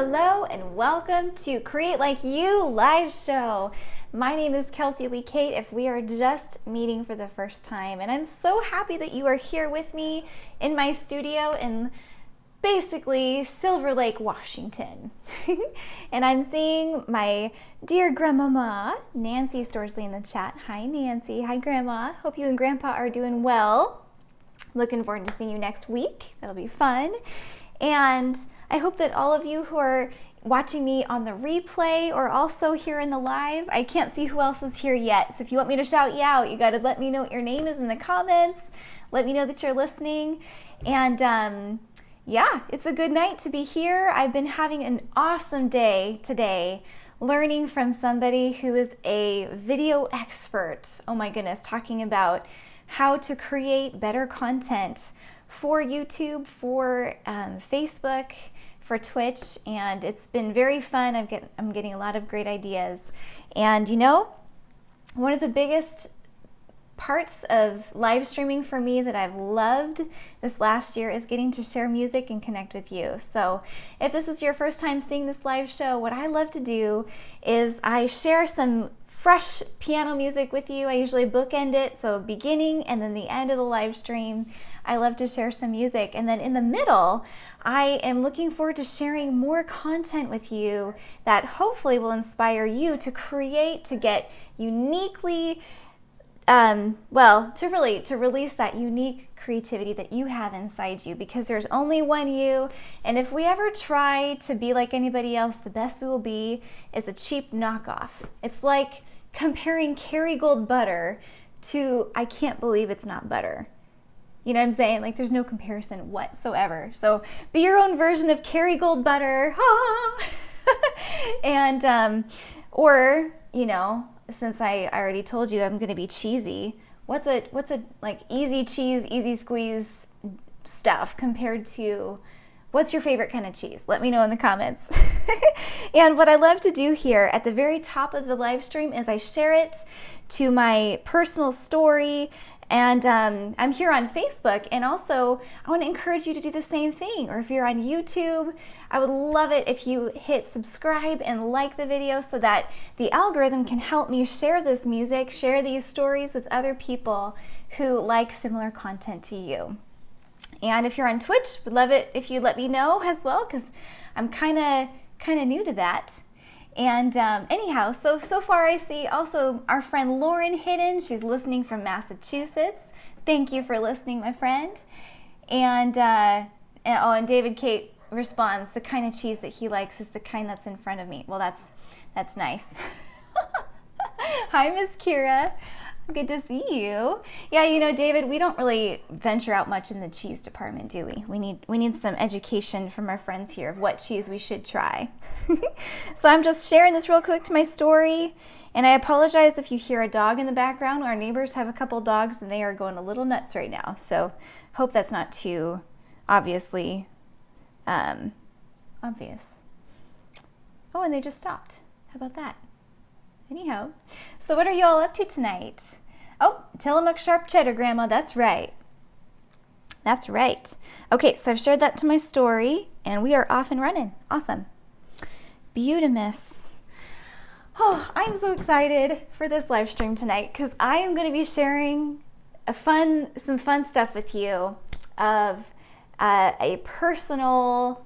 Hello and welcome to Create Like You live show. My name is Kelsey Cate if we are just meeting for the first time, and I'm so happy that you are here with me in my studio in basically Silver Lake, Washington. And I'm seeing my dear grandmama, Nancy Storsley, in the chat. Hi Nancy, hi Grandma. Hope you and Grandpa are doing well. Looking forward to seeing you next week. That'll be fun. And I hope that all of you who are watching me on the replay or also here in the live, I can't see who else is here yet. So if you want me to shout you out, you got to let me know what your name is in the comments. Let me know that you're listening. And yeah, it's a good night to be here. I've been having an awesome day today, learning from somebody who is a video expert. Oh my goodness, talking about how to create better content for YouTube, for Facebook, for Twitch, and it's been very fun. I'm getting a lot of great ideas. And you know, one of the biggest parts of live streaming for me that I've loved this last year is getting to share music and connect with you. So if this is your first time seeing this live show, what I love to do is I share some fresh piano music with you. I usually bookend it, so beginning and then the end of the live stream. I love to share some music, and then in the middle I am looking forward to sharing more content with you that hopefully will inspire you to create, to get uniquely to release that unique creativity that you have inside you, because there's only one you, and if we ever try to be like anybody else, the best we will be is a cheap knockoff. It's like comparing Kerrygold butter to I can't believe it's not butter. You know what I'm saying? Like, there's no comparison whatsoever. So be your own version of Kerrygold butter. And or, you know, since I already told you I'm going to be cheesy, what's a like easy cheese, easy squeeze stuff compared to what's your favorite kind of cheese? Let me know in the comments. And what I love to do here at the very top of the live stream is I share it to my personal story. And I'm here on Facebook, and also I want to encourage you to do the same thing. Or if you're on YouTube, I would love it if you hit subscribe and like the video so that the algorithm can help me share this music, share these stories with other people who like similar content to you. And if you're on Twitch, would love it if you let me know as well, because I'm kind of new to that. And anyhow, so far I see also our friend Lauren Hidden. She's listening from Massachusetts. Thank you for listening, my friend. And David Cate responds, the kind of cheese that he likes is the kind that's in front of me. Well, that's nice. Hi, Miss Kira. Good to see you. Yeah, you know, David, we don't really venture out much in the cheese department, do we? We need some education from our friends here of what cheese we should try. So I'm just sharing this real quick to my story, and I apologize if you hear a dog in the background. Our neighbors have a couple dogs, and they are going a little nuts right now. So hope that's not too obviously obvious. Oh, and they just stopped. How about that? Anyhow, so what are you all up to tonight? Oh, Tillamook sharp cheddar, Grandma. That's right. That's right. Okay, so I've shared that to my story, and we are off and running. Awesome. Beautimus. Oh, I'm so excited for this live stream tonight because I am going to be sharing some fun stuff with you of a personal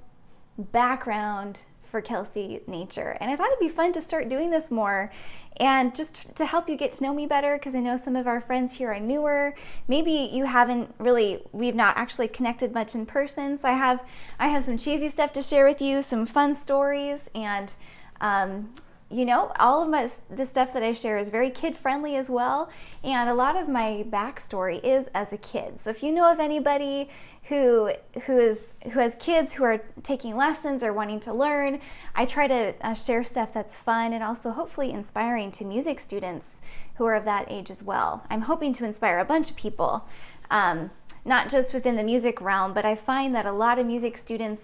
background for Kelsey nature. And I thought it'd be fun to start doing this more and just to help you get to know me better, because I know some of our friends here are newer. Maybe we've not actually connected much in person. So I have some cheesy stuff to share with you, some fun stories, and you know, all of the stuff that I share is very kid friendly as well. And a lot of my backstory is as a kid. So if you know of anybody who has kids who are taking lessons or wanting to learn, I try to share stuff that's fun and also hopefully inspiring to music students who are of that age as well. I'm hoping to inspire a bunch of people, not just within the music realm, but I find that a lot of music students,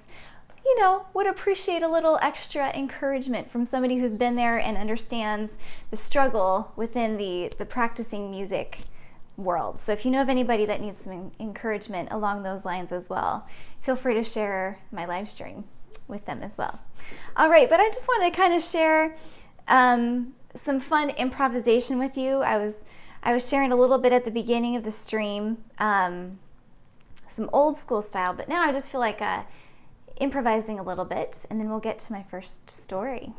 you know, would appreciate a little extra encouragement from somebody who's been there and understands the struggle within the practicing music world. So if you know of anybody that needs some encouragement along those lines as well, feel free to share my live stream. with them as well. All right, but I just wanted to kind of share some fun improvisation with you. I was sharing a little bit at the beginning of the stream, some old school style, but now I just feel like improvising a little bit, and then we'll get to my first story.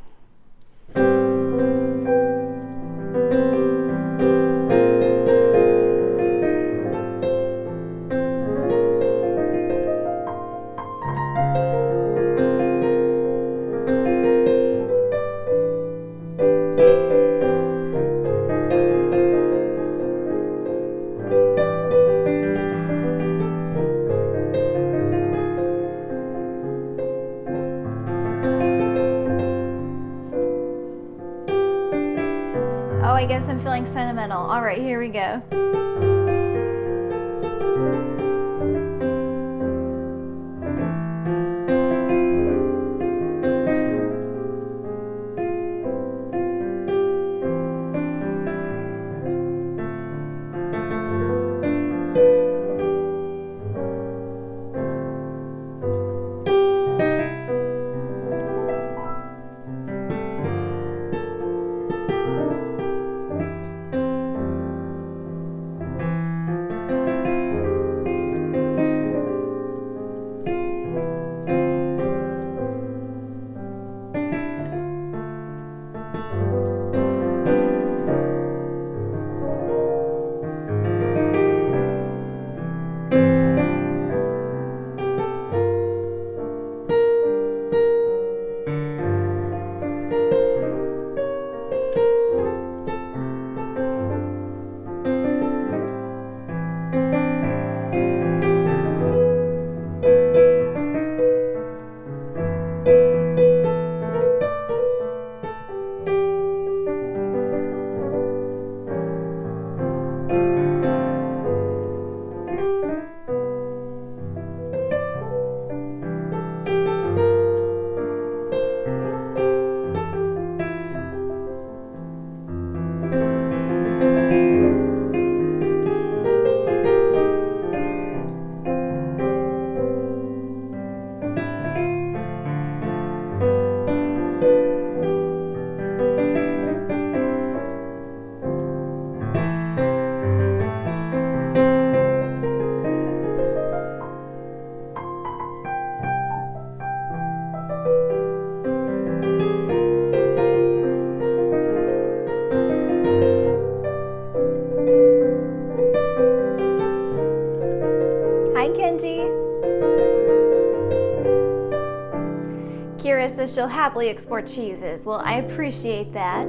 Oh, I guess I'm feeling sentimental. All right, here we go. Kira says she'll happily export cheeses. Well, I appreciate that.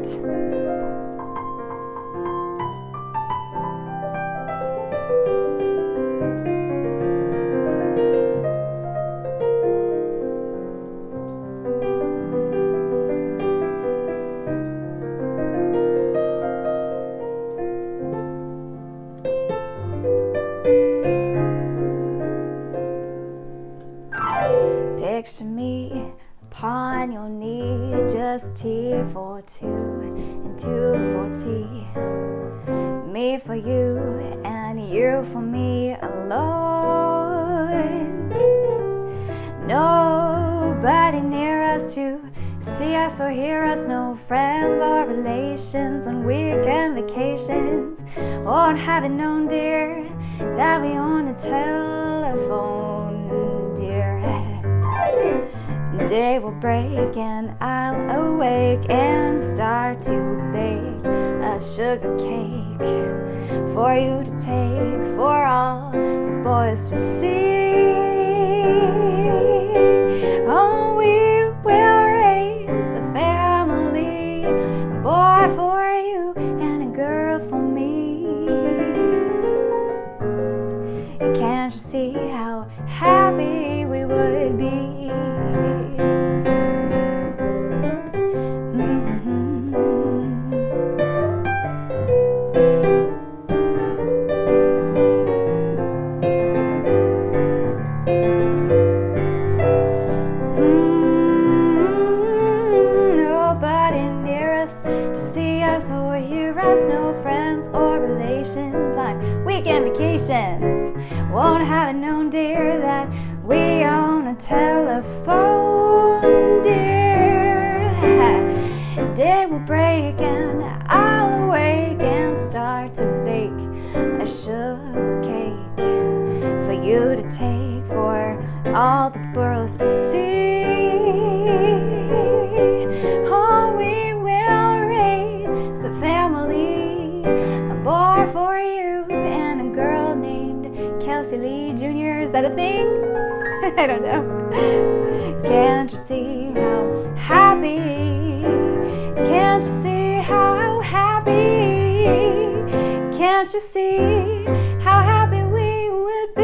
Picture me upon your knee, just T for two and two for tea. Me for you and you for me alone. Nobody near us to see us or hear us, no friends or relations on weekend vacations. Won't have it known, dear, that we on the telephone, dear. Day will break and I'll awake and start to bake a sugar cake for you to take, for all the boys to see. Oh, we will raise a family, a boy for you and a girl for me. Can't you see how happy we would be? Won't have it known, dear, that we on a telephone. all the world's to see. Oh, we will raise the family, a boy for you and a girl named Kelsey Lee Jr. Is that a thing? I don't know. Can't you see how happy? Can't you see how happy? Can't you see how happy we would be?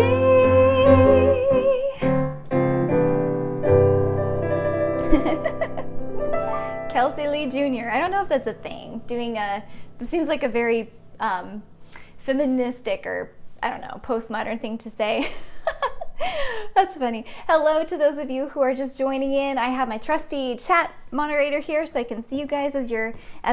Kelsey Lee Jr. I don't know if that's a thing. It seems like a very feministic or, I don't know, postmodern thing to say. That's funny. Hello to those of you who are just joining in. I have my trusty chat moderator here so I can see you guys as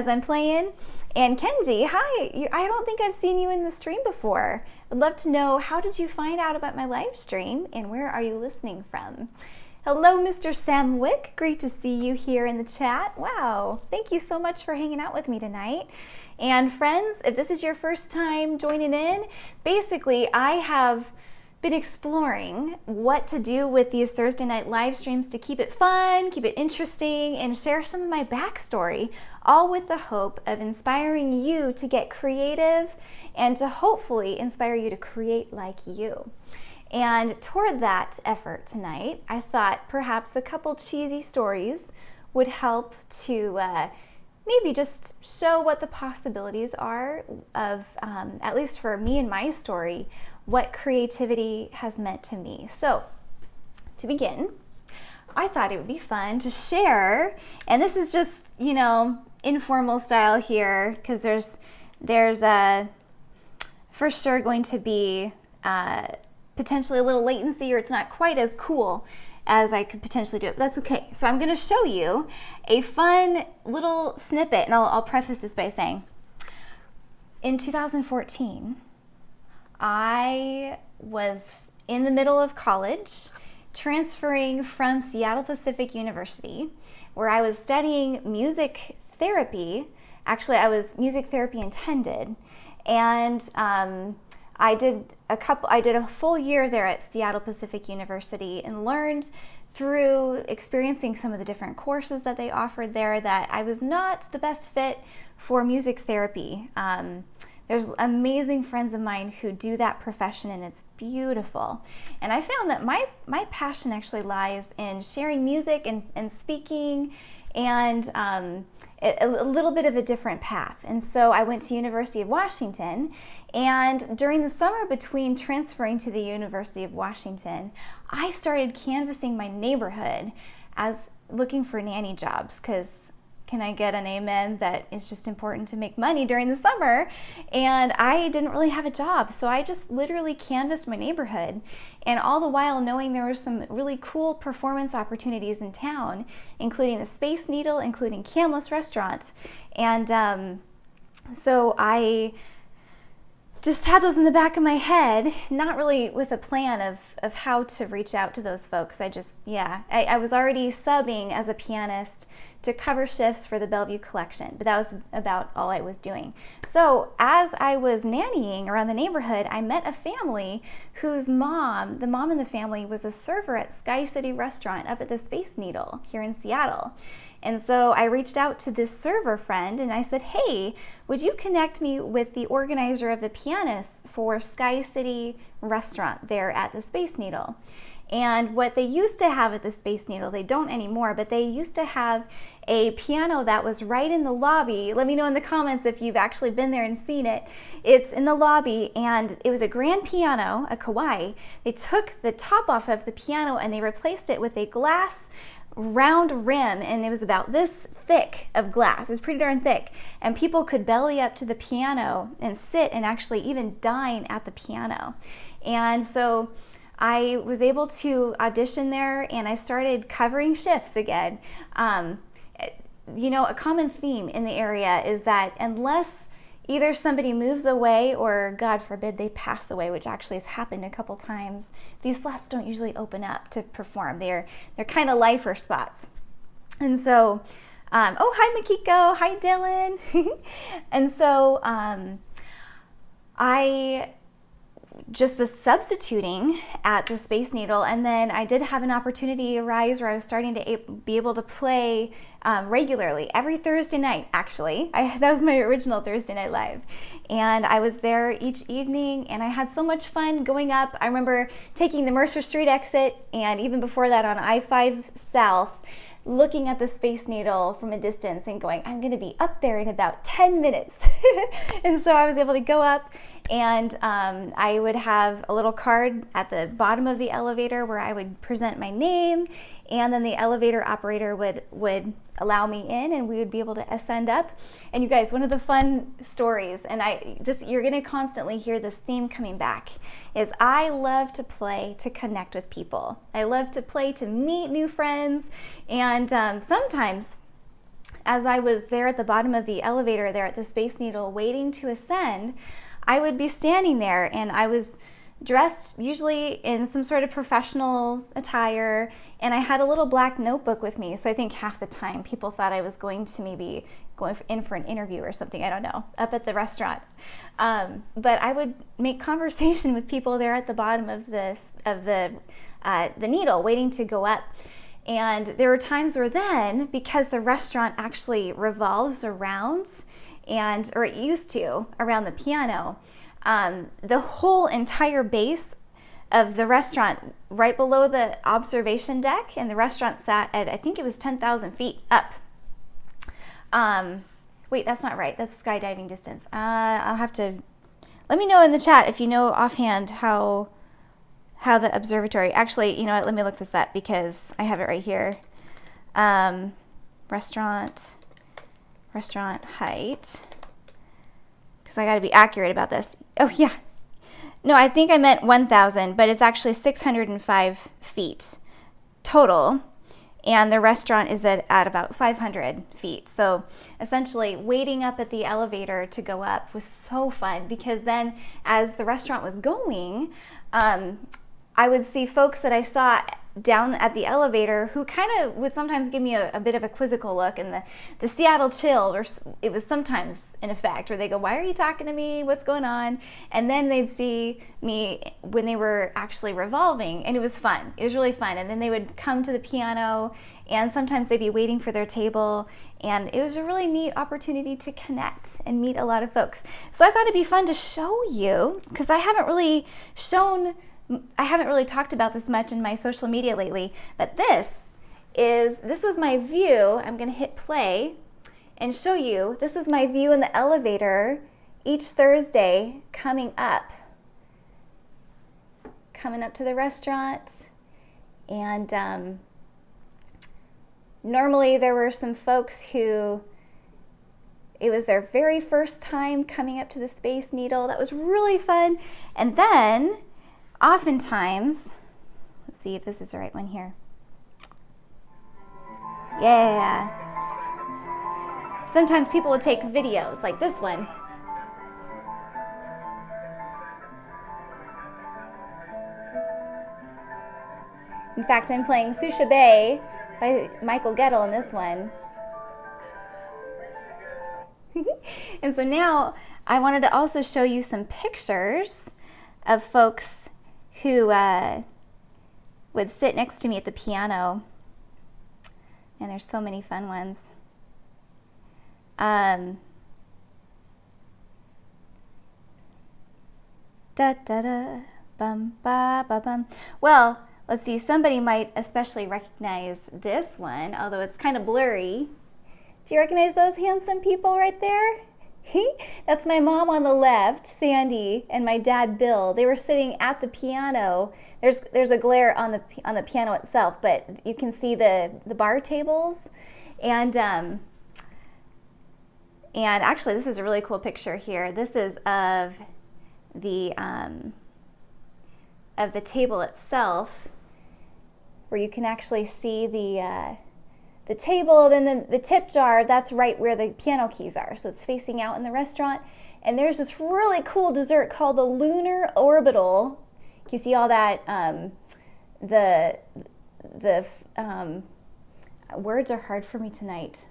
I'm playing. And Kenji, hi. I don't think I've seen you in the stream before. I'd love to know, how did you find out about my live stream and where are you listening from? Hello, Mr. Samwick. Great to see you here in the chat. Wow. Thank you so much for hanging out with me tonight. And friends, if this is your first time joining in, basically I have been exploring what to do with these Thursday night live streams to keep it fun, keep it interesting, and share some of my backstory, all with the hope of inspiring you to get creative and to hopefully inspire you to create like you. And toward that effort tonight, I thought perhaps a couple cheesy stories would help to maybe just show what the possibilities are of, at least for me and my story, what creativity has meant to me. So, to begin, I thought it would be fun to share, and this is just, informal style here, because there's for sure going to be potentially a little latency, or it's not quite as cool as I could potentially do it, but that's okay. So I'm gonna show you a fun little snippet, and I'll preface this by saying, in 2014, I was in the middle of college, transferring from Seattle Pacific University, where I was studying music therapy. Actually, I was music therapy intended, and I did a full year there at Seattle Pacific University and learned through experiencing some of the different courses that they offered there that I was not the best fit for music therapy. There's amazing friends of mine who do that profession, and it's beautiful. And I found that my passion actually lies in sharing music and speaking, and a little bit of a different path. And so I went to University of Washington, and during the summer between transferring to the University of Washington, I started canvassing my neighborhood as looking for nanny jobs, because can I get an amen that it's just important to make money during the summer? And I didn't really have a job, so I just literally canvassed my neighborhood, and all the while knowing there were some really cool performance opportunities in town, including the Space Needle, including Canlis Restaurant. And so I just had those in the back of my head, not really with a plan of how to reach out to those folks. I was already subbing as a pianist to cover shifts for the Bellevue Collection, but that was about all I was doing. So as I was nannying around the neighborhood, I met a family whose mom, the mom in the family, was a server at Sky City Restaurant up at the Space Needle here in Seattle. And so I reached out to this server friend and I said, hey, would you connect me with the organizer of the pianists for Sky City Restaurant there at the Space Needle? And what they used to have at the Space Needle, they don't anymore, but they used to have a piano that was right in the lobby. Let me know in the comments if you've actually been there and seen it. It's in the lobby, and it was a grand piano, a Kauai. They took the top off of the piano and they replaced it with a glass round rim, and it was about this thick of glass. It was pretty darn thick, and people could belly up to the piano and sit and actually even dine at the piano. And so I was able to audition there, and I started covering shifts again. A common theme in the area is that unless either somebody moves away or, God forbid, they pass away, which actually has happened a couple times, these slots don't usually open up to perform. They're kind of lifer spots. And so, oh, hi, Makiko. Hi, Dylan. And so I just was substituting at the Space Needle, and then I did have an opportunity arise where I was starting to be able to play regularly every Thursday night. Actually, that was my original Thursday Night Live, and I was there each evening, and I had so much fun going up. I remember taking the Mercer Street exit, and even before that on I-5 South, looking at the Space Needle from a distance and going, I'm going to be up there in about 10 minutes. And so I was able to go up, and I would have a little card at the bottom of the elevator where I would present my name, and then the elevator operator would allow me in, and we would be able to ascend up. And you guys, one of the fun stories, and you're going to constantly hear this theme coming back, is I love to play to connect with people. I love to play to meet new friends, and sometimes as I was there at the bottom of the elevator there at the Space Needle waiting to ascend, I would be standing there, and I was dressed usually in some sort of professional attire, and I had a little black notebook with me. So I think half the time people thought I was going to maybe going in for an interview or something, I don't know, up at the restaurant. But I would make conversation with people there at the bottom of the needle waiting to go up. And there were times where then, because the restaurant actually revolves around, or it used to, around the piano, the whole entire base of the restaurant right below the observation deck, and the restaurant sat at, I think it was 10,000 feet up. Wait, that's not right. That's skydiving distance. I'll have to, let me know in the chat if you know offhand how the observatory, actually, you know what, let me look this up because I have it right here. Restaurant height, because I got to be accurate about this. Oh yeah, no, I think I meant 1,000, but it's actually 605 feet total, and the restaurant is at about 500 feet. So essentially waiting up at the elevator to go up was so fun, because then as the restaurant was going, I would see folks that I saw down at the elevator who kind of would sometimes give me a bit of a quizzical look, and the Seattle chill, or it was sometimes in effect, where they go, why are you talking to me? What's going on? And then they'd see me when they were actually revolving, and it was fun. It was really fun. And then they would come to the piano, and sometimes they'd be waiting for their table, and it was a really neat opportunity to connect and meet a lot of folks. So I thought it'd be fun to show you, because I haven't really talked about this much in my social media lately, but this was my view. I'm going to hit play and show you. This is my view in the elevator each Thursday coming up to the restaurant. And normally there were some folks who it was their very first time coming up to the Space Needle. That was really fun. And then oftentimes, let's see if this is the right one here. Yeah. Sometimes people would take videos like this one. In fact, I'm playing Susha Bay by Michael Gettle in this one. And so now I wanted to also show you some pictures of folks who would sit next to me at the piano. And there's so many fun ones. Da da da, bum ba ba bum. Well, let's see, somebody might especially recognize this one, although it's kind of blurry. Do you recognize those handsome people right there? That's my mom on the left, Sandy, and my dad, Bill. They were sitting at the piano. There's a glare on the piano itself, but you can see the bar tables. And actually, this is a really cool picture here. This is of the table itself, where you can actually see the table, then the tip jar. That's right where the piano keys are. So it's facing out in the restaurant. And there's this really cool dessert called the Lunar Orbital. You see all that, the words are hard for me tonight.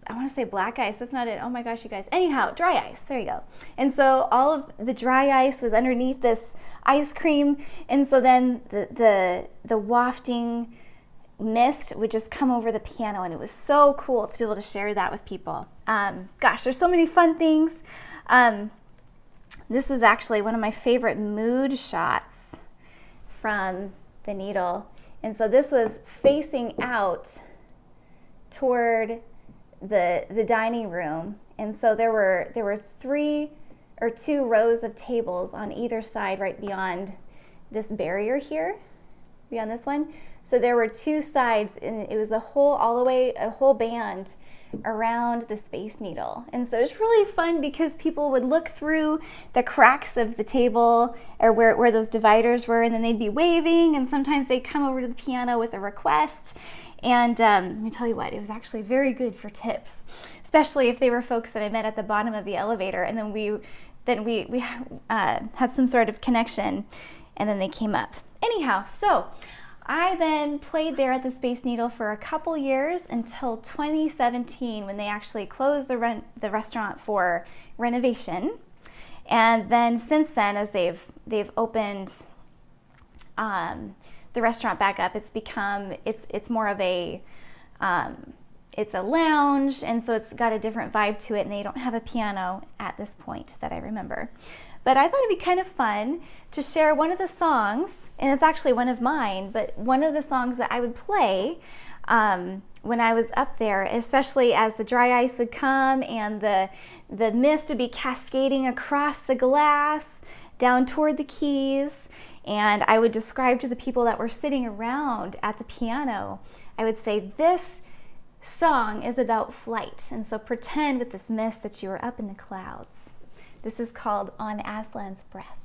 I want to say black ice. That's not it. Oh my gosh, you guys. Anyhow, dry ice. There you go. And so all of the dry ice was underneath this ice cream. And so then the wafting mist would just come over the piano, and it was so cool to be able to share that with people. Gosh, there's so many fun things. This is actually one of my favorite mood shots from the needle. And so this was facing out toward the dining room. And so there were 3 or 2 rows of tables on either side right beyond this barrier here, beyond this one. So there were 2 sides, and it was a whole band around the Space Needle. And so it's really fun because people would look through the cracks of the table or where those dividers were, and then they'd be waving, and sometimes they'd come over to the piano with a request. And let me tell you what, it was actually very good for tips, especially if they were folks that I met at the bottom of the elevator, and then we had some sort of connection, and then they came up. Anyhow, so I then played there at the Space Needle for a couple years until 2017, when they actually closed the restaurant for renovation. And then since then, as they've opened the restaurant back up, it's more of a it's a lounge, and so it's got a different vibe to it, and they don't have a piano at this point that I remember. But I thought it'd be kind of fun to share one of the songs, and it's actually one of mine, but one of the songs that I would play when I was up there, especially as the dry ice would come and the mist would be cascading across the glass down toward the keys, and I would describe to the people that were sitting around at the piano, I would say, this song is about flight, and so pretend with this mist that you are up in the clouds. This is called On Aslan's Breath.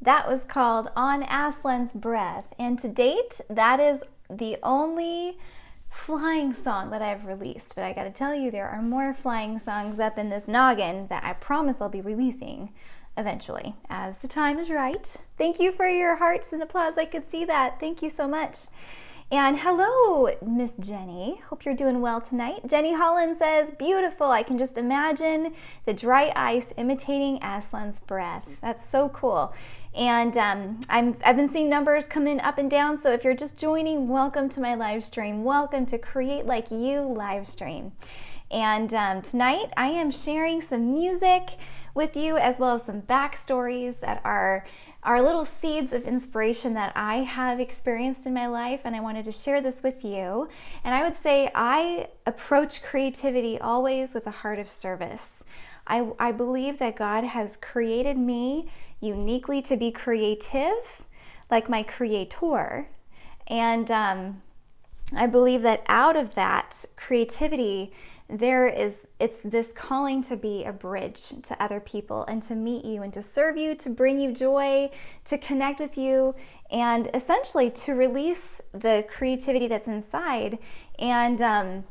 That was called On Aslan's Breath, and to date, that is the only flying song that I've released. But I gotta tell you, there are more flying songs up in this noggin that I promise I'll be releasing eventually, as the time is right. Thank you for your hearts and applause. I could see that. Thank you so much. And hello, Miss Jenny. Hope you're doing well tonight. Jenny Holland says, beautiful. I can just imagine the dry ice imitating Aslan's breath. That's so cool. And I've been seeing numbers come in up and down. So if you're just joining, welcome to my live stream. Welcome to Create Like You live stream. And tonight I am sharing some music with you, as well as some backstories that are little seeds of inspiration that I have experienced in my life, and I wanted to share this with you. And I would say I approach creativity always with a heart of service. I believe that God has created me uniquely to be creative, like my creator. And I believe that out of that creativity, it's this calling to be a bridge to other people and to meet you and to serve you, to bring you joy, to connect with you, and essentially to release the creativity that's inside. And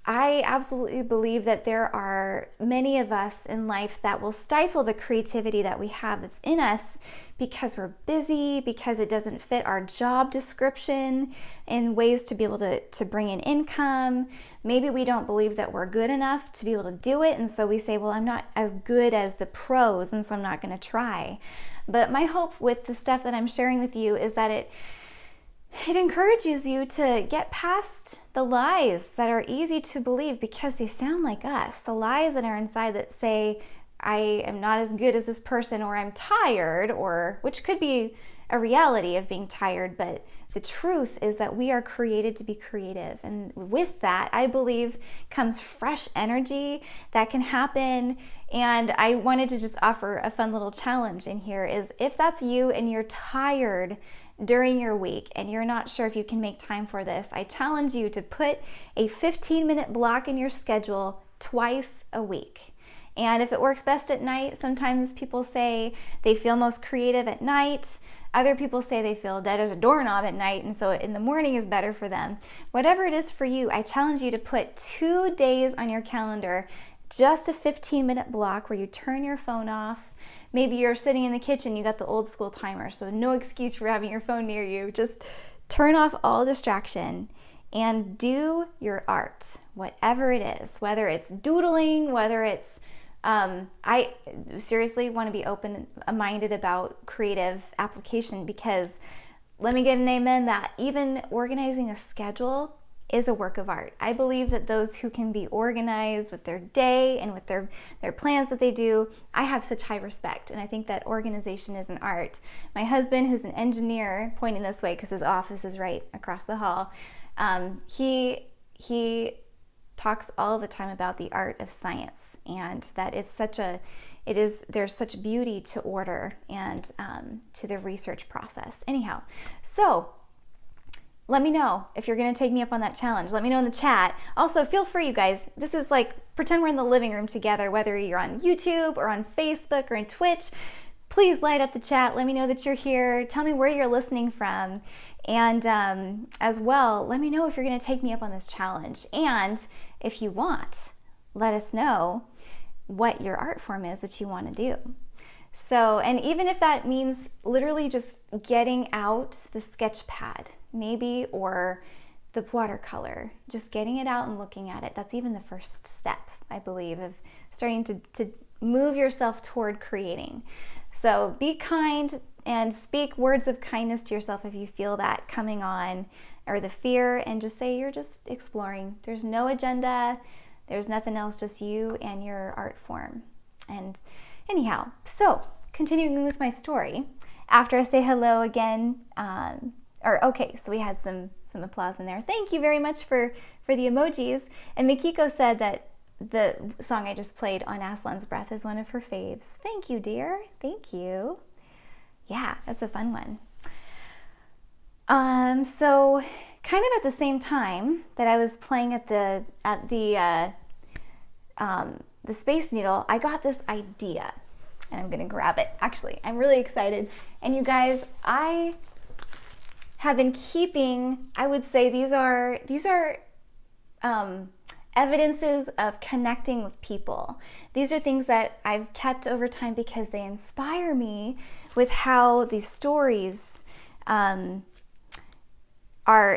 I absolutely believe that there are many of us in life that will stifle the creativity that we have that's in us because we're busy, because it doesn't fit our job description in ways to be able to bring in income. Maybe we don't believe that we're good enough to be able to do it, and so we say, well, I'm not as good as the pros, and so I'm not going to try. But my hope with the stuff that I'm sharing with you is that it encourages you to get past the lies that are easy to believe because they sound like us. The lies that are inside that say, I am not as good as this person, or I'm tired, or which could be a reality of being tired, but the truth is that we are created to be creative. And with that, I believe, comes fresh energy that can happen. And I wanted to just offer a fun little challenge in here is, if that's you and you're tired during your week and you're not sure if you can make time for this, I challenge you to put a 15-minute block in your schedule twice a week. And if it works best at night, sometimes people say they feel most creative at night. Other people say they feel dead as a doorknob at night, and so in the morning is better for them. Whatever it is for you, I challenge you to put 2 days on your calendar, just a 15-minute block where you turn your phone off. Maybe you're sitting in the kitchen, you got the old school timer, so no excuse for having your phone near you. Just turn off all distraction and do your art, whatever it is, whether it's doodling, whether it's I seriously want to be open-minded about creative application, because let me get an amen that even organizing a schedule is a work of art. I believe that those who can be organized with their day and with their plans that they do, I have such high respect, and I think that organization is an art. My husband, who's an engineer, pointing this way because his office is right across the hall, he talks all the time about the art of science, and that there's such beauty to order and to the research process. Anyhow, so let me know if you're going to take me up on that challenge. Let me know in the chat. Also, feel free, you guys. This is like, pretend we're in the living room together, whether you're on YouTube or on Facebook or on Twitch. Please light up the chat. Let me know that you're here. Tell me where you're listening from. And as well, let me know if you're going to take me up on this challenge. And if you want, let us know what your art form is that you want to do. So, and even if that means literally just getting out the sketch pad, maybe, or the watercolor, just getting it out and looking at it. That's even the first step, I believe, of starting to move yourself toward creating. So be kind and speak words of kindness to yourself if you feel that coming on, or the fear, and just say you're just exploring. There's no agenda. There's nothing else, just you and your art form. And anyhow, so continuing with my story, after I say hello again, so we had some applause in there. Thank you very much for the emojis. And Mikiko said that the song I just played, On Aslan's Breath, is one of her faves. Thank you, dear. Thank you. Yeah, that's a fun one. So kind of at the same time that I was playing at the Space Needle, I got this idea. and I'm gonna grab it. Actually, I'm really excited. And you guys, I have been keeping, I would say these are evidences of connecting with people. These are things that I've kept over time because they inspire me with how these stories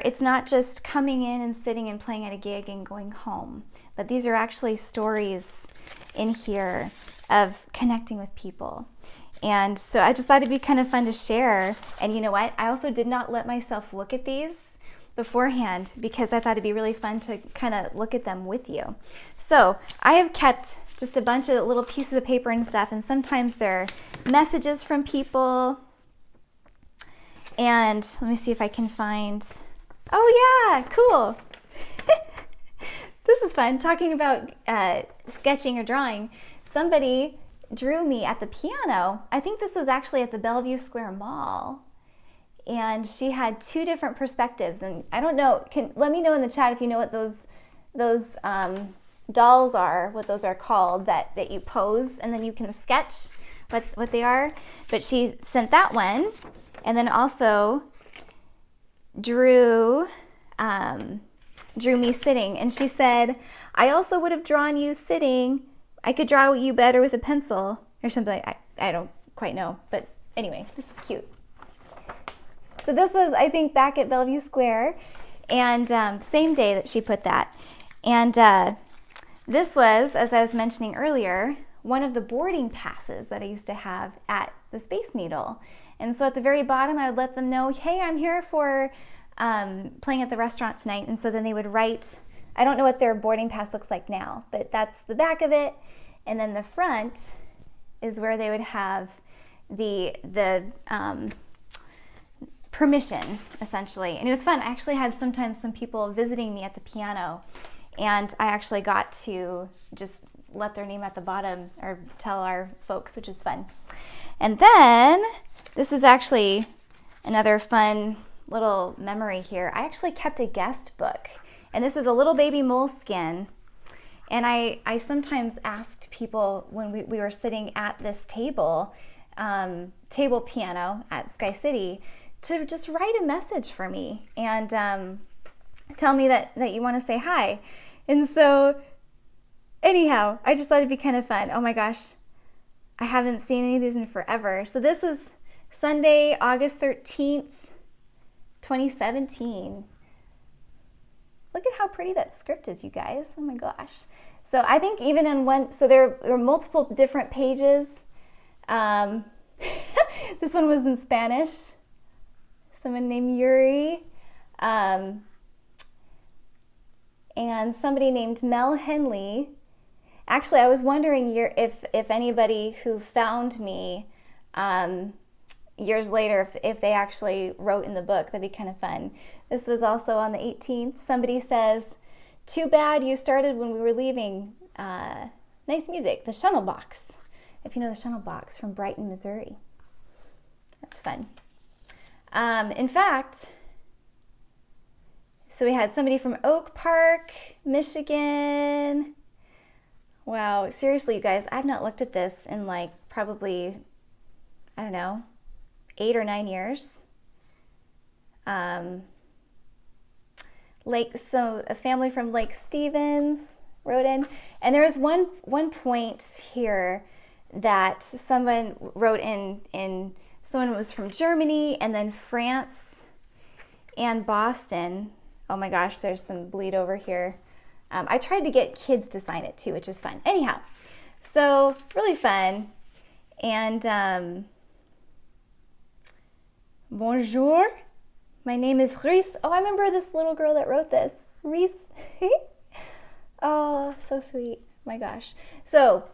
it's not just coming in and sitting and playing at a gig and going home, but these are actually stories in here of connecting with people. And so I just thought it'd be kind of fun to share. And you know what? I also did not let myself look at these beforehand because I thought it'd be really fun to kind of look at them with you. So I have kept just a bunch of little pieces of paper and stuff, and sometimes they're messages from people. And let me see if I can find, oh yeah, cool. This is fun, talking about sketching or drawing. Somebody drew me at the piano. I think this was actually at the Bellevue Square Mall. And she had two different perspectives. And I don't know, let me know in the chat if you know what those dolls are, what those are called, that you pose and then you can sketch what they are. But she sent that one. And then also drew me sitting. And she said, I also would have drawn you sitting. I could draw you better with a pencil or something. I don't quite know. But anyway, this is cute. So this was, I think, back at Bellevue Square. And same day that she put that. And this was, as I was mentioning earlier, one of the boarding passes that I used to have at the Space Needle. And so at the very bottom, I would let them know, hey, I'm here for playing at the restaurant tonight. And so then they would write, I don't know what their boarding pass looks like now, but that's the back of it. And then the front is where they would have the permission, essentially. And it was fun. I actually had sometimes some people visiting me at the piano, and I actually got to just let their name at the bottom or tell our folks, which is fun. And then this is actually another fun little memory here. I actually kept a guest book, and this is a little baby moleskin. And I sometimes asked people when we were sitting at this table piano at Sky City to just write a message for me and tell me that you want to say hi. And so anyhow, I just thought it'd be kind of fun. Oh my gosh, I haven't seen any of these in forever. So this is Sunday, August 13th, 2017. Look at how pretty that script is, you guys. Oh my gosh. So I think even in one, so there were multiple different pages. This one was in Spanish. Someone named Yuri. And somebody named Mel Henley. Actually, I was wondering if anybody who found me years later, if they actually wrote in the book. That'd be kind of fun. This was also on the 18th. Somebody says, too bad you started when we were leaving. Nice music. The Shuttle Box. If you know the Shuttle Box from Brighton, Missouri. That's fun. In fact, so we had somebody from Oak Park, Michigan. Wow, seriously, you guys, I've not looked at this in like probably, I don't know, 8 or 9 years. So a family from Lake Stevens wrote in, and there was one point here that someone wrote in someone was from Germany and then France and Boston. Oh my gosh, there's some bleed over here. I tried to get kids to sign it too, which is fun. Anyhow, so really fun. And bonjour, my name is Reese. Oh, I remember this little girl that wrote this. Reese. Oh, so sweet. My gosh. So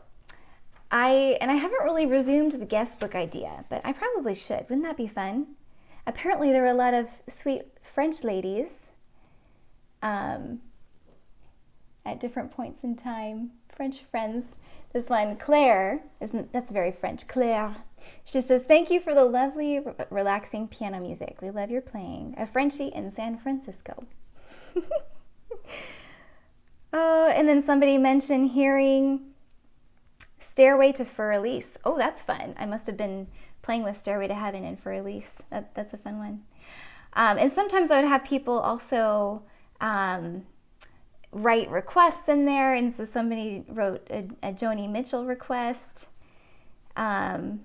I haven't really resumed the guest book idea, but I probably should. Wouldn't that be fun? Apparently there were a lot of sweet French ladies at different points in time. French friends. This one, Claire, that's very French. Claire. She says, thank you for the lovely, relaxing piano music. We love your playing. A Frenchie in San Francisco. Oh, and then somebody mentioned hearing Stairway to Fur Elise. Oh, that's fun. I must have been playing with Stairway to Heaven and Fur Elise. That's a fun one. And sometimes I would have people also write requests in there. And so somebody wrote a Joni Mitchell request. Oh,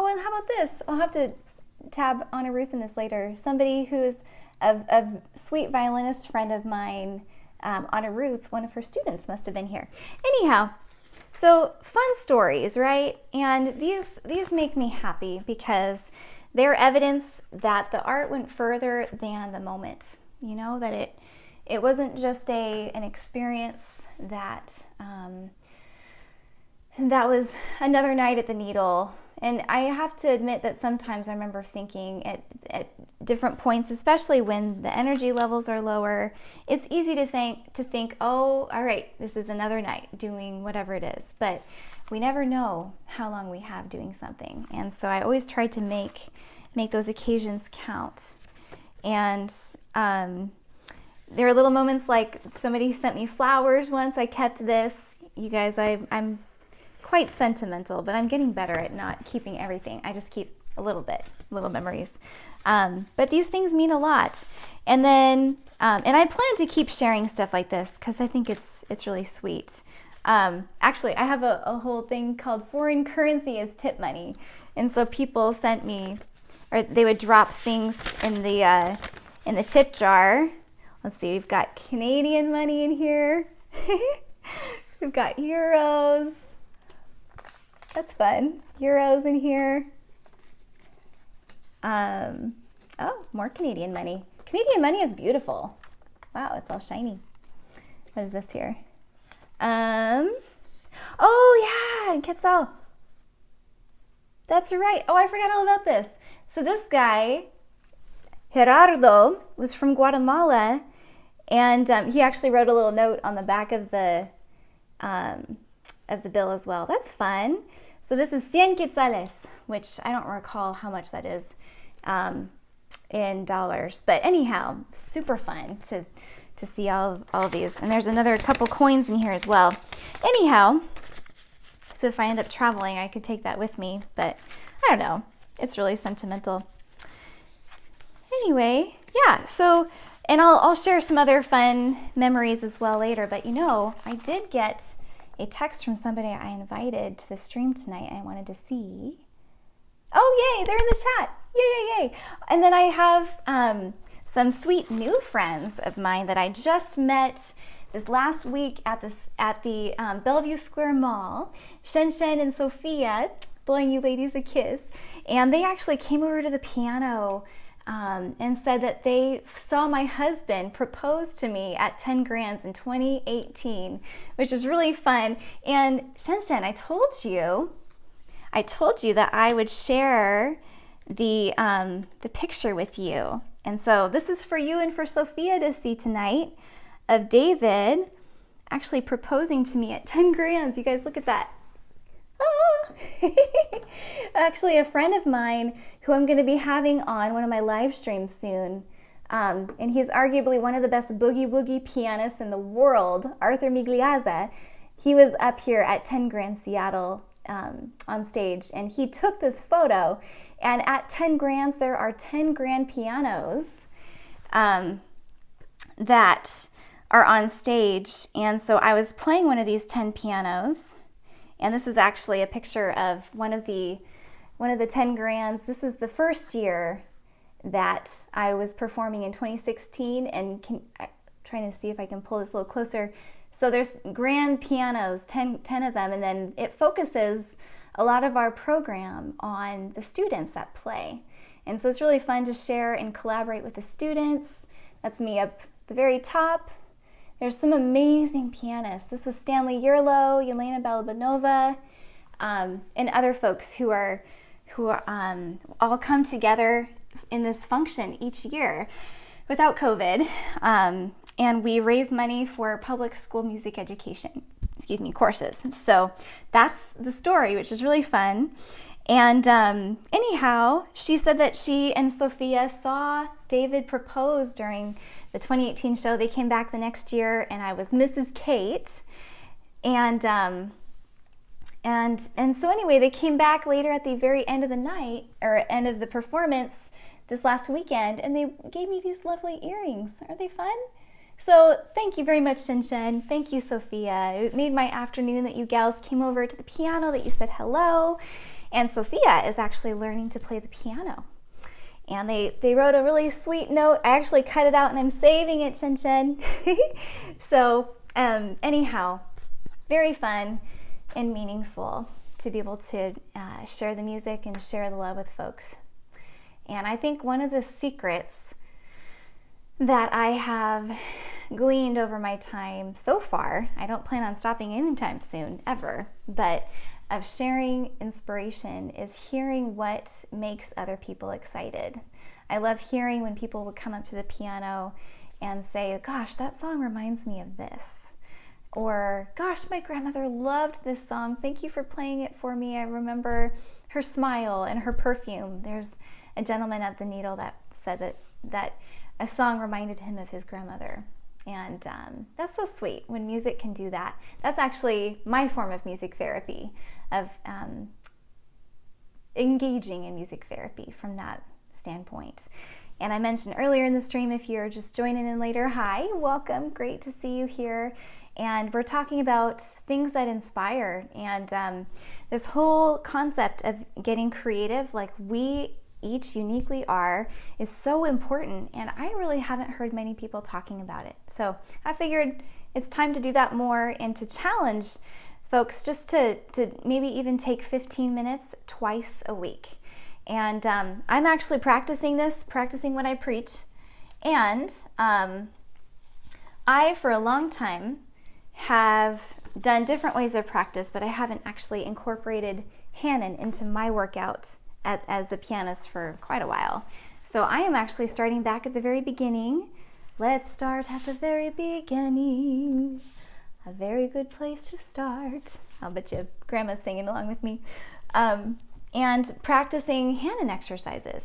and how about this? I'll have to tab Anna Ruth in this later. Somebody who is a sweet violinist friend of mine, Anna Ruth, one of her students must have been here. Anyhow, so fun stories, right? And these make me happy because they're evidence that the art went further than the moment. You know, that it wasn't just an experience that that was another night at the Needle. And I have to admit that sometimes I remember thinking at different points, especially when the energy levels are lower, it's easy to think, oh, all right, this is another night doing whatever it is. But we never know how long we have doing something. And so I always try to make those occasions count. And there are little moments like somebody sent me flowers once. I kept this. You guys, I'm quite sentimental, but I'm getting better at not keeping everything. I just keep a little bit, little memories. But these things mean a lot. And then, and I plan to keep sharing stuff like this because I think it's really sweet. Actually, I have a whole thing called foreign currency as tip money. And so people sent me, or they would drop things in the tip jar. Let's see, we've got Canadian money in here. We've got euros. That's fun. Euros in here. Oh, more Canadian money. Canadian money is beautiful. Wow, it's all shiny. What is this here? Oh yeah, Quetzal. That's right. Oh, I forgot all about this. So this guy, Gerardo, was from Guatemala, and he actually wrote a little note on the back of the bill as well. That's fun. So this is 100 quetzales, which I don't recall how much that is in dollars. But anyhow, super fun to see all of these. And there's another couple coins in here as well. Anyhow, so if I end up traveling, I could take that with me. But I don't know. It's really sentimental. Anyway, yeah. So, and I'll share some other fun memories as well later. But you know, I did get a text from somebody I invited to the stream tonight. I wanted to see. Oh, yay, they're in the chat. Yay. And then I have some sweet new friends of mine that I just met this last week at the Bellevue Square Mall. Shen and Sophia, blowing you ladies a kiss. And they actually came over to the piano and said that they saw my husband propose to me at 10 Grands in 2018, which is really fun. And Shen, I told you that I would share the picture with you. And so this is for you and for Sophia to see tonight of David actually proposing to me at 10 Grands. You guys look at that. Actually, a friend of mine who I'm going to be having on one of my live streams soon, and he's arguably one of the best boogie woogie pianists in the world, Arthur Migliazza. He was up here at 10 Grand Seattle on stage, and he took this photo. And at 10 Grands, there are 10 grand pianos that are on stage. And so I was playing one of these 10 pianos. And this is actually a picture of one of the 10 Grands. This is the first year that I was performing in 2016, and trying to see if I can pull this a little closer. So there's grand pianos, 10 of them, and then it focuses a lot of our program on the students that play. And so it's really fun to share and collaborate with the students. That's me up the very top. There's some amazing pianists. This was Stanley Yerlo, Yelena Balabanova, and other folks who all come together in this function each year without COVID. And we raise money for public school music education, courses. So that's the story, which is really fun. And anyhow, she said that she and Sophia saw David propose during the 2018 show. They came back the next year, and I was Mrs. Cate. And so anyway, they came back later at the very end of the night, or end of the performance this last weekend, and they gave me these lovely earrings. Aren't they fun? So thank you very much, Shen Shen. Thank you, Sophia. It made my afternoon that you gals came over to the piano, that you said hello. And Sophia is actually learning to play the piano. And they wrote a really sweet note. I actually cut it out and I'm saving it, Shen Shen. So anyhow, very fun and meaningful to be able to share the music and share the love with folks. And I think one of the secrets that I have gleaned over my time so far, I don't plan on stopping anytime soon, ever, but of sharing inspiration is hearing what makes other people excited. I love hearing when people would come up to the piano and say, gosh, that song reminds me of this. Or, gosh, my grandmother loved this song. Thank you for playing it for me. I remember her smile and her perfume. There's a gentleman at the Needle that said that a song reminded him of his grandmother. And that's so sweet when music can do that. That's actually my form of music therapy, of engaging in music therapy from that standpoint. And I mentioned earlier in the stream, if you're just joining in later, hi, welcome, great to see you here. And we're talking about things that inspire, and this whole concept of getting creative, like we each uniquely are, is so important, and I really haven't heard many people talking about it. So I figured it's time to do that more and to challenge folks just to maybe even take 15 minutes twice a week. And I'm actually practicing what I preach. And I, for a long time, have done different ways of practice, but I haven't actually incorporated Hannon into my workout as the pianist for quite a while. So I am actually starting back at the very beginning. Let's start at the very beginning. A very good place to start. I'll bet you Grandma's singing along with me. And practicing Hannon exercises.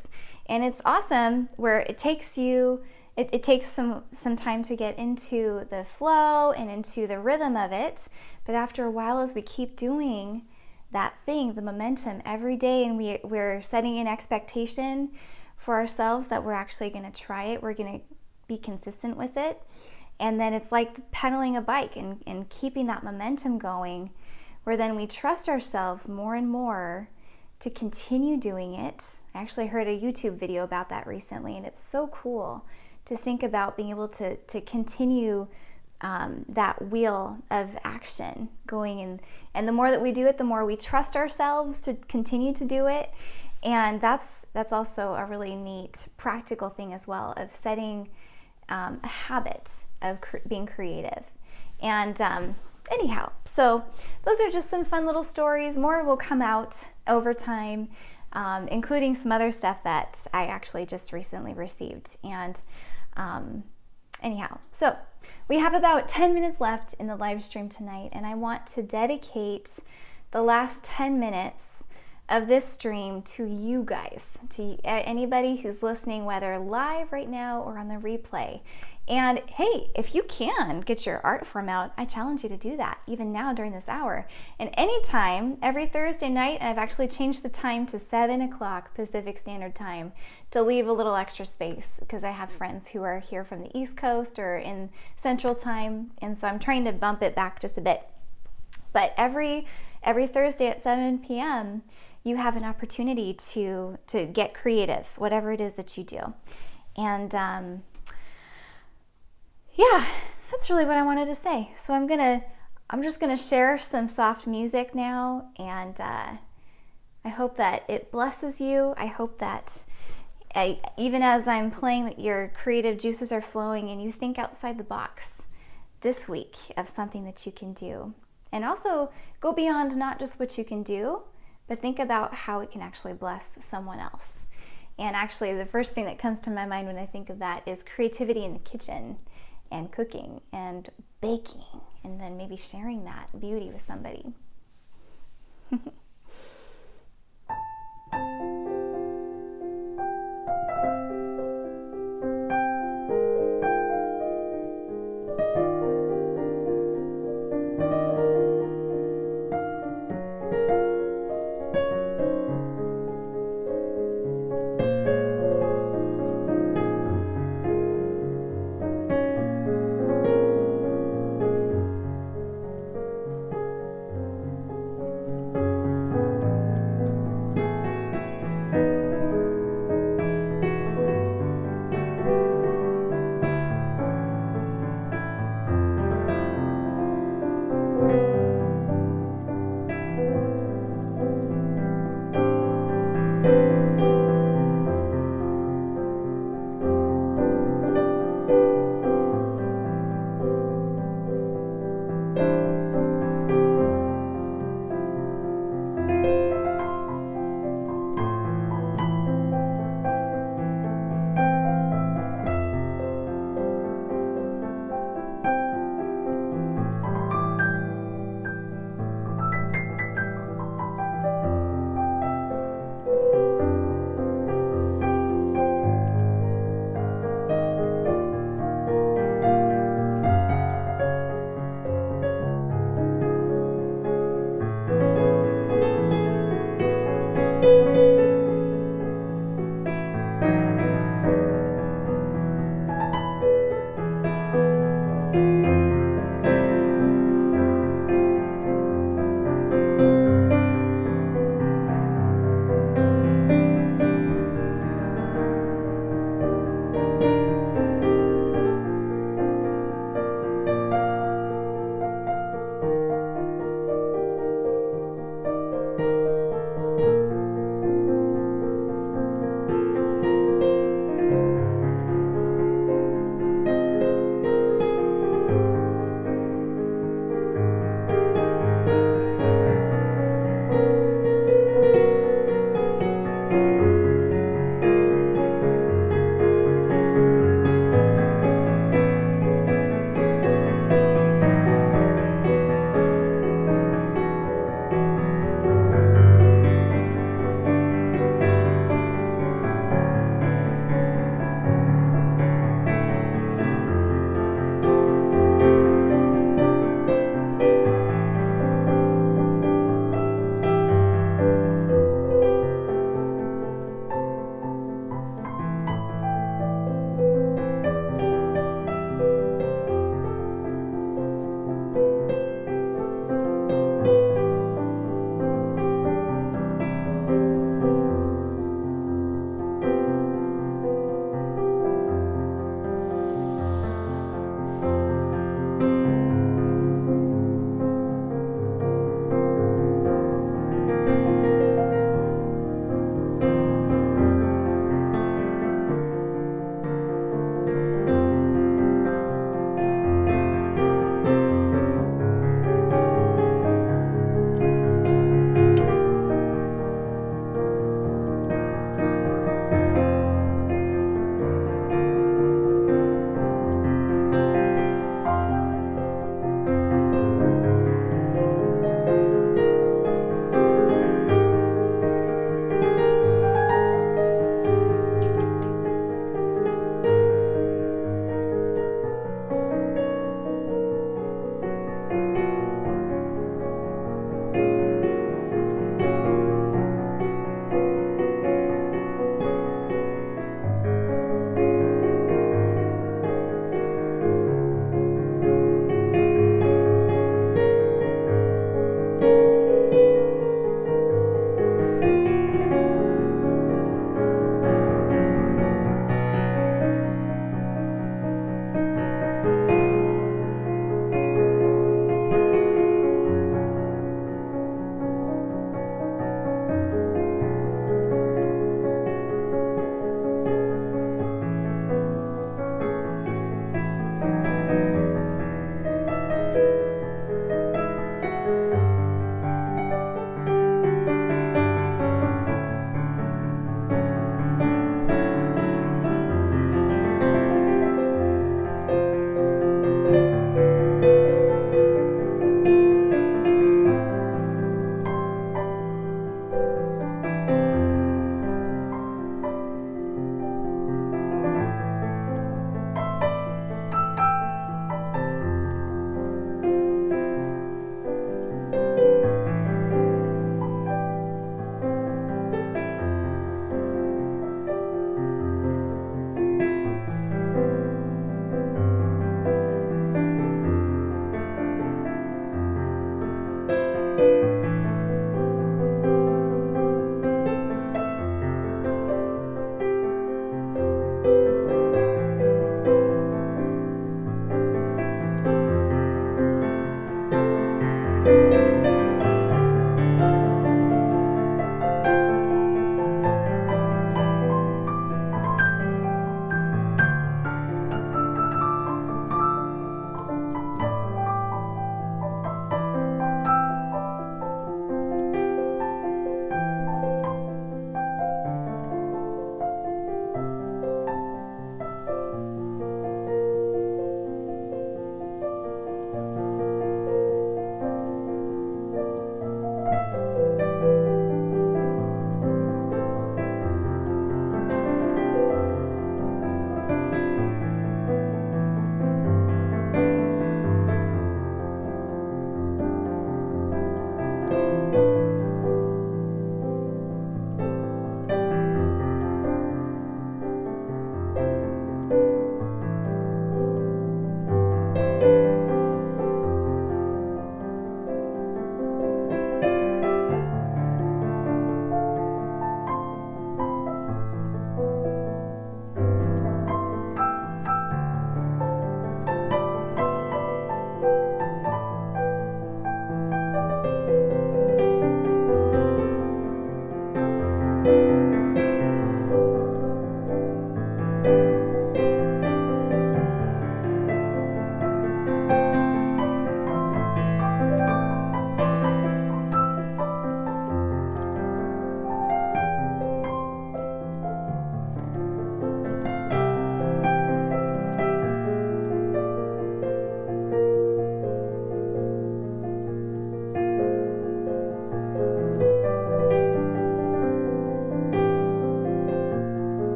And it's awesome where it takes you, it takes some time to get into the flow and into the rhythm of it. But after a while, as we keep doing that thing, the momentum every day, and we're setting an expectation for ourselves that we're actually going to try it, we're going to be consistent with it. And then it's like pedaling a bike and keeping that momentum going, where then we trust ourselves more and more to continue doing it. I actually heard a YouTube video about that recently, and it's so cool to think about being able to continue that wheel of action going. And the more that we do it, the more we trust ourselves to continue to do it. And that's also a really neat practical thing as well, of setting a habit of being creative. And anyhow, so those are just some fun little stories. More will come out over time, including some other stuff that I actually just recently received. And anyhow, so we have about 10 minutes left in the live stream tonight, and I want to dedicate the last 10 minutes of this stream to you guys, to anybody who's listening, whether live right now or on the replay. And hey, if you can get your art form out, I challenge you to do that even now during this hour. And anytime, every Thursday night, and I've actually changed the time to 7 o'clock Pacific Standard Time to leave a little extra space, because I have friends who are here from the East Coast or in Central Time, and so I'm trying to bump it back just a bit. But every Thursday at 7 p.m., you have an opportunity to get creative, whatever it is that you do. And yeah, that's really what I wanted to say. So I'm just gonna share some soft music now, and I hope that it blesses you. I hope that even as I'm playing, that your creative juices are flowing and you think outside the box this week of something that you can do. And also go beyond not just what you can do, but think about how it can actually bless someone else. And actually, the first thing that comes to my mind when I think of that is creativity in the kitchen, and cooking and baking, and then maybe sharing that beauty with somebody.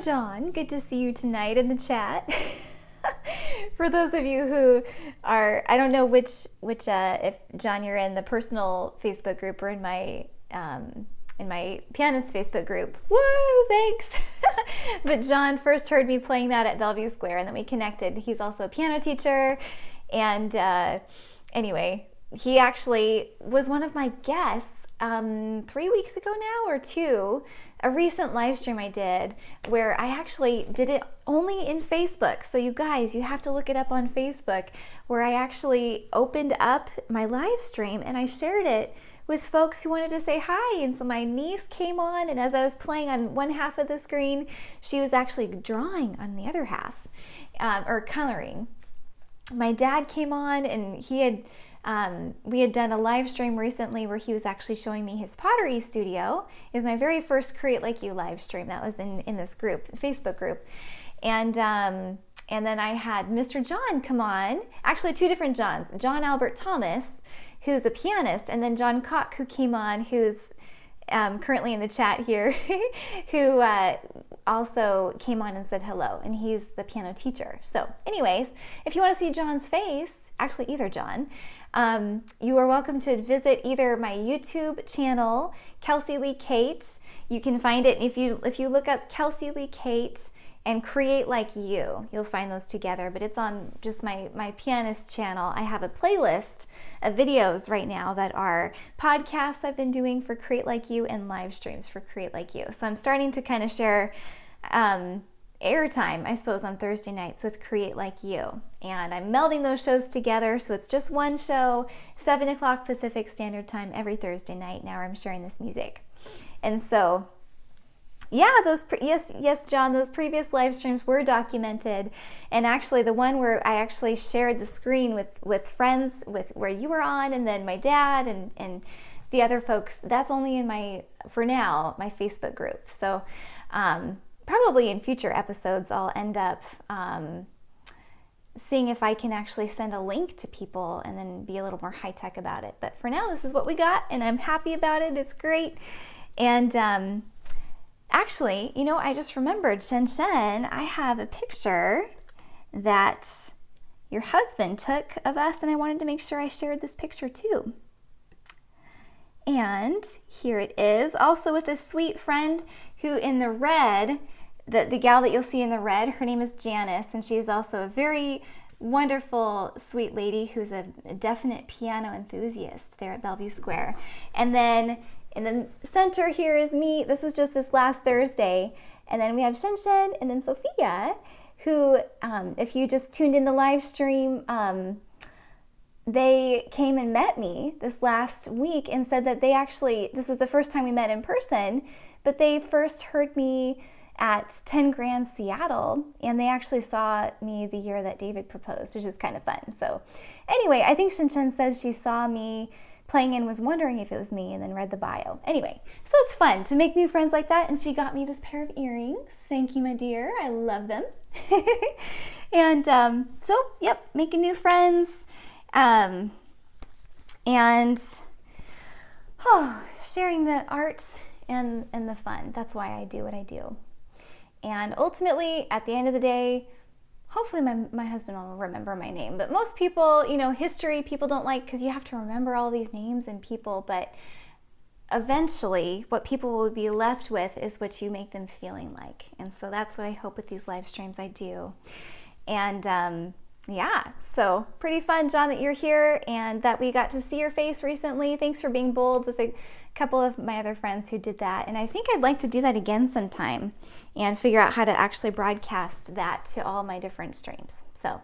John. Good to see you tonight in the chat. For those of you who are, I don't know which if John, you're in the personal Facebook group or in my pianist Facebook group. Woo, thanks. But John first heard me playing that at Bellevue Square, and then we connected. He's also a piano teacher, and anyway, he actually was one of my guests 3 weeks ago now, or 2, a recent live stream I did where I actually did it only in Facebook. So you guys, you have to look it up on Facebook, where I actually opened up my live stream and I shared it with folks who wanted to say hi. And so my niece came on, and as I was playing on one half of the screen, she was actually drawing on the other half, or coloring. My dad came on, and we had done a live stream recently where he was actually showing me his pottery studio. It was my very first Create Like You live stream. That was in this group, Facebook group. And then I had Mr. John come on, actually 2 different Johns, John Albert Thomas, who's a pianist, and then John Koch, who came on, who's currently in the chat here, who also came on and said hello, and he's the piano teacher. So anyways, if you want to see John's face, actually either John, you are welcome to visit either my YouTube channel, Kelsey Lee Cate. You can find it if you look up Kelsey Lee Cate and Create Like You, you'll find those together, but it's on just my pianist channel. I have a playlist of videos right now that are podcasts I've been doing for Create Like You and live streams for Create Like You. So I'm starting to kind of share airtime, I suppose, on Thursday nights with Create Like You. And I'm melding those shows together, so it's just one show, 7 o'clock Pacific Standard Time every Thursday night. Now I'm sharing this music. And so, yeah, yes, John, those previous live streams were documented. And actually the one where I actually shared the screen with friends, with where you were on, and then my dad and the other folks, that's only in for now, my Facebook group. So probably in future episodes, I'll end up seeing if I can actually send a link to people and then be a little more high-tech about it. But for now, this is what we got, and I'm happy about it. It's great. And actually, I just remembered, Shen, I have a picture that your husband took of us, and I wanted to make sure I shared this picture too. And here it is, also with a sweet friend who in the red, the gal that you'll see in the red, her name is Janice, and she's also a very wonderful, sweet lady who's a definite piano enthusiast there at Bellevue Square. And then in the center here is me. This was just this last Thursday. And then we have Shen and then Sophia, who, if you just tuned in the live stream, they came and met me this last week and said that this was the first time we met in person, but they first heard me at 10 Grand Seattle, and they actually saw me the year that David proposed, which is kind of fun. So anyway, I think Shen said she saw me playing and was wondering if it was me, and then read the bio. Anyway, so it's fun to make new friends like that, and she got me this pair of earrings. Thank you, my dear. I love them. And so, yep, making new friends, and sharing the art and the fun. That's why I do what I do. And ultimately, at the end of the day, hopefully my husband will remember my name. But most people, history, people don't like, because you have to remember all these names and people. But eventually, what people will be left with is what you make them feeling like. And so that's what I hope with these live streams I do. And yeah, so pretty fun, John, that you're here and that we got to see your face recently. Thanks for being bold with a couple of my other friends who did that. And I think I'd like to do that again sometime and figure out how to actually broadcast that to all my different streams. So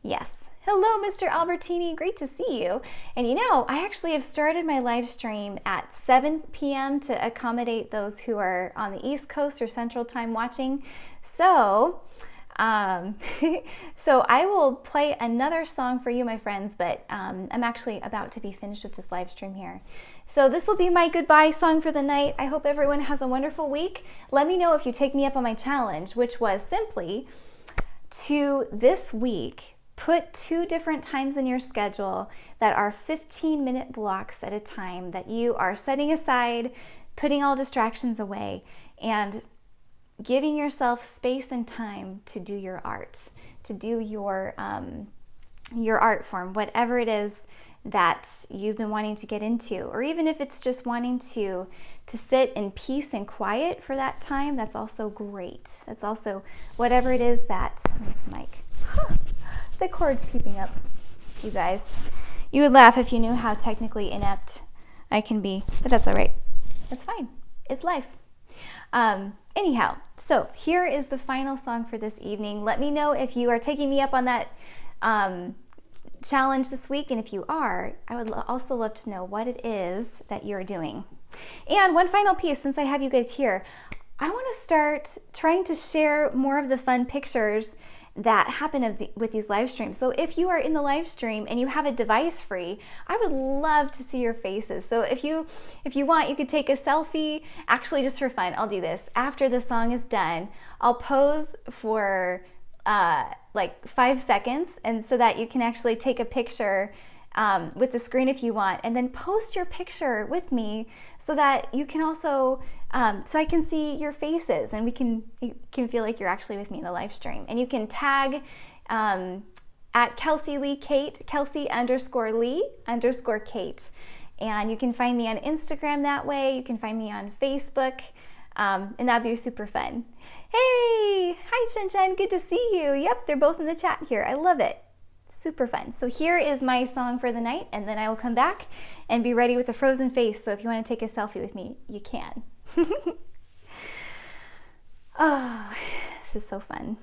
yes. Hello, Mr. Albertini. Great to see you. And I actually have started my live stream at 7 p.m. to accommodate those who are on the East Coast or Central Time watching. So so I will play another song for you, my friends, but I'm actually about to be finished with this live stream here. So this will be my goodbye song for the night. I hope everyone has a wonderful week. Let me know if you take me up on my challenge, which was simply to this week put 2 different times in your schedule that are 15-minute blocks at a time that you are setting aside, putting all distractions away, and giving yourself space and time to do your art, to do your art form, whatever it is that you've been wanting to get into, or even if it's just wanting to sit in peace and quiet for that time, that's also great. That's also whatever it is that, this mic, the cord's peeping up, you guys. You would laugh if you knew how technically inept I can be, but that's all right. That's fine. It's life. Anyhow, so here is the final song for this evening. Let me know if you are taking me up on that challenge this week, and if you are, I would also love to know what it is that you're doing. And one final piece, since I have you guys here, I want to start trying to share more of the fun pictures that happen with these live streams. So if you are in the live stream and you have a device free, I would love to see your faces. So if you want, you could take a selfie, actually just for fun. I'll do this. After the song is done, I'll pose for like 5 seconds, and so that you can actually take a picture with the screen if you want, and then post your picture with me so that you can also so I can see your faces, and you can feel like you're actually with me in the live stream. And you can tag at Kelsey Lee Cate, Kelsey_Lee_Cate, and you can find me on Instagram that way. You can find me on Facebook, and that'd be super fun. Hey, hi Shen, good to see you. Yep, they're both in the chat here. I love it. Super fun. So here is my song for the night, and then I will come back and be ready with a frozen face. So if you want to take a selfie with me, you can. Oh, this is so fun.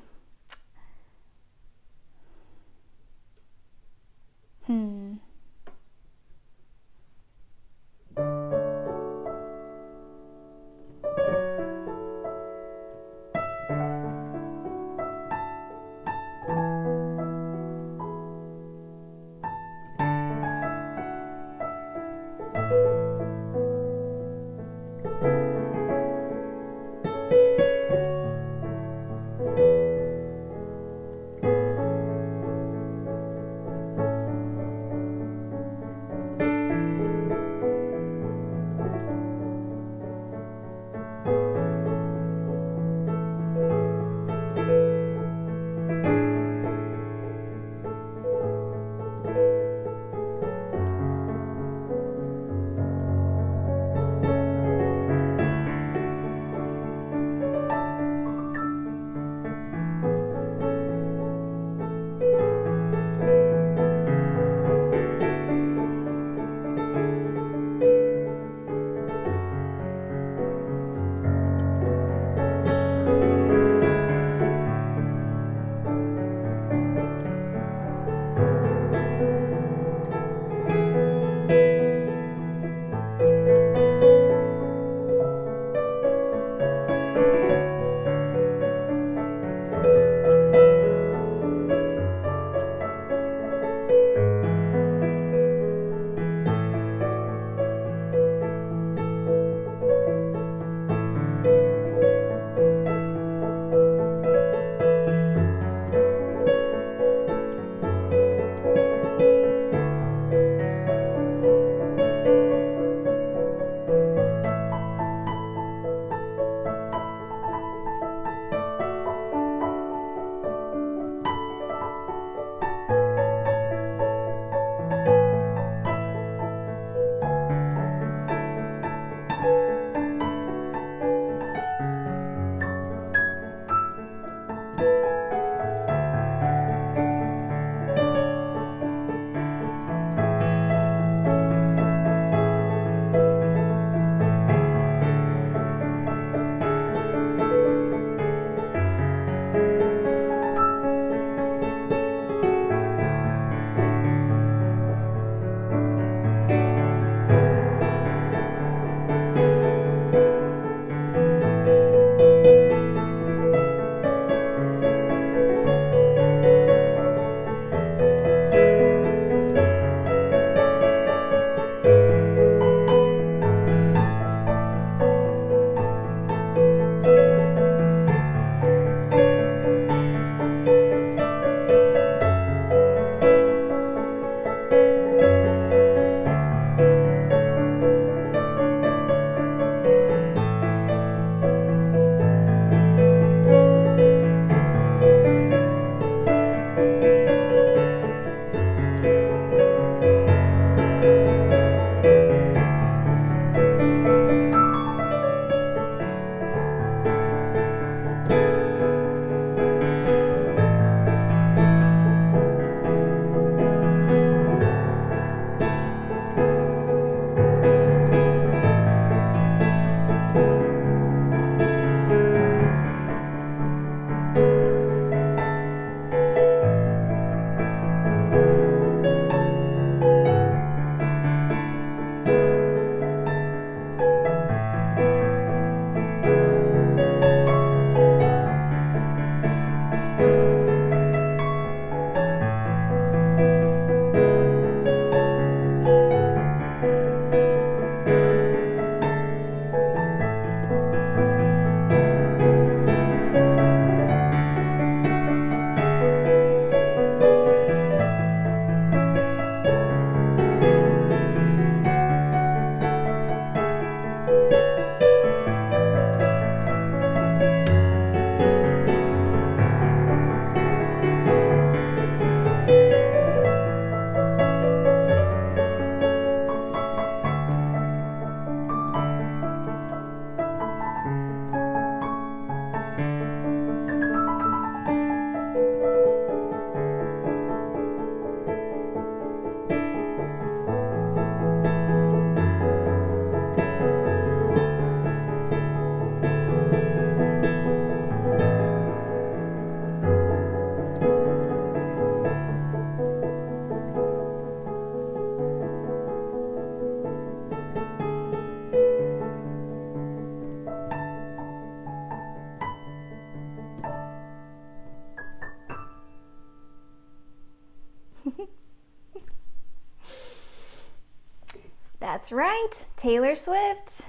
That's right, Taylor Swift.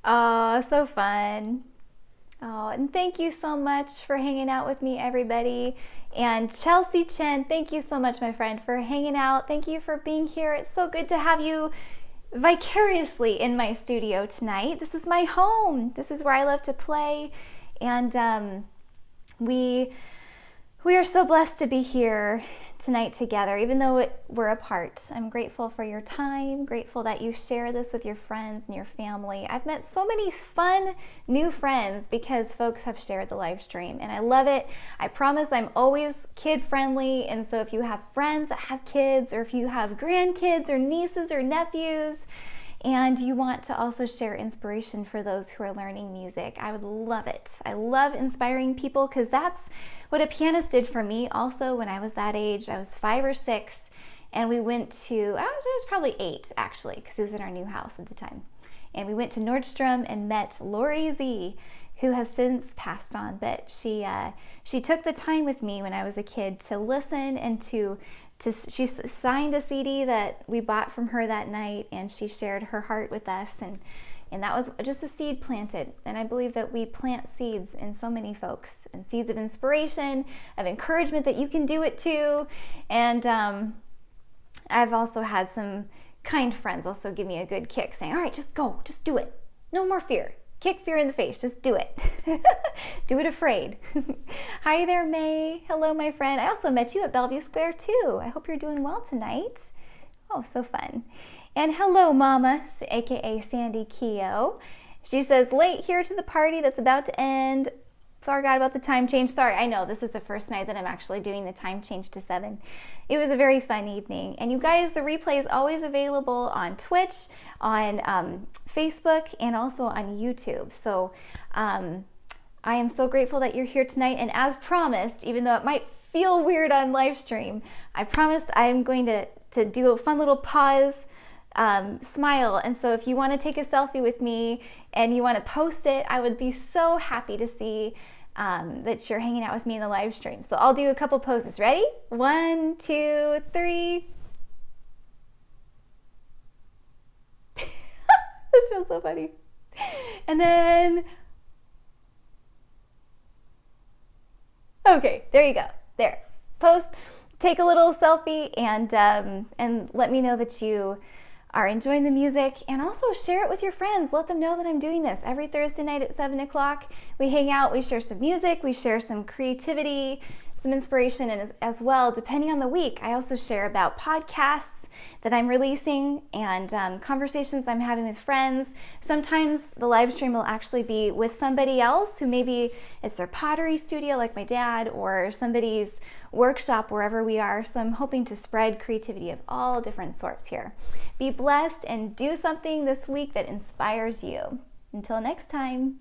Oh, so fun. Oh, and thank you so much for hanging out with me, everybody. And Chelsea Chen, thank you so much, my friend, for hanging out. Thank you for being here. It's so good to have you vicariously in my studio tonight. This is my home. This is where I love to play. And we are so blessed to be here tonight together, even though we're apart. I'm grateful for your time, grateful that you share this with your friends and your family. I've met so many fun new friends because folks have shared the live stream, and I love it. I promise I'm always kid friendly, and so if you have friends that have kids, or if you have grandkids or nieces or nephews, and you want to also share inspiration for those who are learning music, I would love it. I love inspiring people because that's what a pianist did for me also when I was that age. I was 5 or 6, and we went to, I was probably 8 actually, because it was in our new house at the time. And we went to Nordstrom and met Lori Z, who has since passed on, but she took the time with me when I was a kid to listen and she signed a CD that we bought from her that night, and she shared her heart with us, and that was just a seed planted. And I believe that we plant seeds in so many folks, and seeds of inspiration, of encouragement that you can do it too. And I've also had some kind friends also give me a good kick, saying, all right, just go, just do it. No more fear. Kick fear in the face, just do it. Do it afraid. Hi there, May. Hello, my friend. I also met you at Bellevue Square too. I hope you're doing well tonight. Oh, so fun. And hello, Mama, aka Sandy Keogh. She says, late here to the party that's about to end. Forgot about the time change. Sorry, I know this is the first night that I'm actually doing the time change to 7. It was a very fun evening. And you guys, the replay is always available on Twitch, on Facebook, and also on YouTube. So I am so grateful that you're here tonight. And as promised, even though it might feel weird on live stream, I promised I am going to do a fun little pause smile. And so if you want to take a selfie with me and you want to post it, I would be so happy to see that you're hanging out with me in the live stream. So I'll do a couple poses. Ready? 1, 2, 3. This feels so funny. And then, okay, there you go. There. Post, take a little selfie, and let me know that you are enjoying the music, and also share it with your friends. Let them know that I'm doing this every Thursday night at 7 o'clock. We hang out, we share some music, we share some creativity, some inspiration, and as well, depending on the week, I also share about podcasts that I'm releasing and conversations I'm having with friends. Sometimes the live stream will actually be with somebody else who maybe it's their pottery studio like my dad, or somebody's workshop wherever we are. So I'm hoping to spread creativity of all different sorts here. Be blessed and do something this week that inspires you. Until next time.